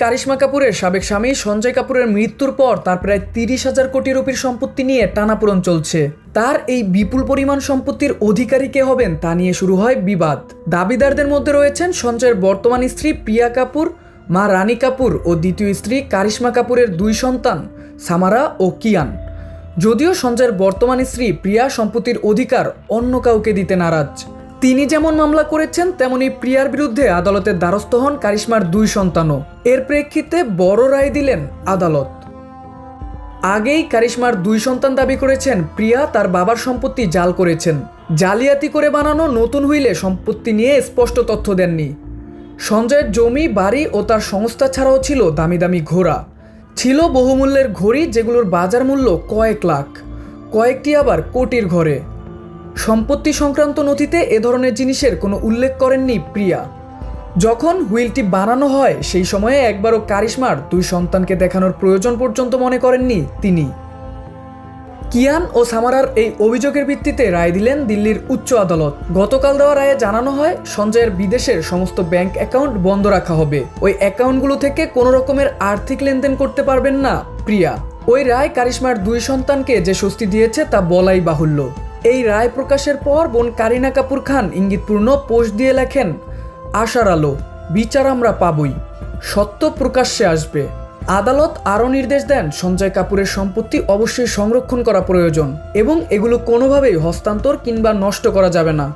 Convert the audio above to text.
কারিশমা কাপুরের সাবেক স্বামী সঞ্জয় কাপুরের মৃত্যুর পর তার প্রায় 30,000 কোটি রুপির সম্পত্তি নিয়ে টানাপোড়েন চলছে। তার এই বিপুল পরিমাণ সম্পত্তির অধিকারী কে হবেন তা নিয়ে শুরু হয় বিবাদ। দাবিদারদের মধ্যে রয়েছেন সঞ্জয়ের বর্তমান স্ত্রী প্রিয়া কাপুর, মা রানী কাপুর ও দ্বিতীয় স্ত্রী কারিশমা কাপুরের 2 সন্তান সামারা ও কিয়ান। যদিও সঞ্জয়ের বর্তমান স্ত্রী প্রিয়া সম্পত্তির অধিকার অন্য কাউকে দিতে নারাজ। তিনি যেমন মামলা করেছেন তেমনি প্রিয়ার বিরুদ্ধে আদালতের দ্বারস্থ হন কারিশমার 2 সন্তানও। এর প্রেক্ষিতে বড় রায় দিলেন আদালত। আগেই কারিশমার 2 সন্তান দাবি করেছেন প্রিয়া তার বাবার সম্পত্তি জাল করেছেন। জালিয়াতি করে বানানো নতুন হুইলে সম্পত্তি নিয়ে স্পষ্ট তথ্য দেননি। সঞ্জয়ের জমি, বাড়ি ও তার সংস্থা ছাড়াও ছিল দামি দামি ঘোড়া, ছিল বহুমূল্যের ঘড়ি যেগুলোর বাজার মূল্য কয়েক লাখ, কয়েকটি আবার কোটির ঘরে। সম্পত্তি সংক্রান্ত নথিতে এ ধরনের জিনিসের কোনো উল্লেখ করেননি প্রিয়া। যখন হুইলটি বানানো হয় সেই সময়ে একবারও কারিশমার 2 সন্তানকে দেখানোর প্রয়োজন পর্যন্ত মনে করেননি তিনি। কিয়ান ও সামারার এই অভিযোগের ভিত্তিতে রায় দিলেন দিল্লির উচ্চ আদালত। গতকাল দেওয়া রায়ে জানানো হয় সঞ্জয়ের বিদেশের সমস্ত ব্যাংক অ্যাকাউন্ট বন্ধ রাখা হবে। ওই অ্যাকাউন্টগুলো থেকে কোনো রকমের আর্থিক লেনদেন করতে পারবেন না প্রিয়া। ওই রায় কারিশমার 2 সন্তানকে যে স্বস্তি দিয়েছে তা বলাই বাহুল্য। এই রায় প্রকাশের পর বোন কারিনা কাপুর খান ইঙ্গিতপূর্ণ পোস্ট দিয়ে লেখেন, আশার আলো, বিচার আমরা পাবই, সত্য প্রকাশ্যে আসবে। আদালত আরও নির্দেশ দেন সঞ্জয় কাপুরের সম্পত্তি অবশ্যই সংরক্ষণ করা প্রয়োজন এবং এগুলো কোনোভাবেই হস্তান্তর কিংবা নষ্ট করা যাবে না।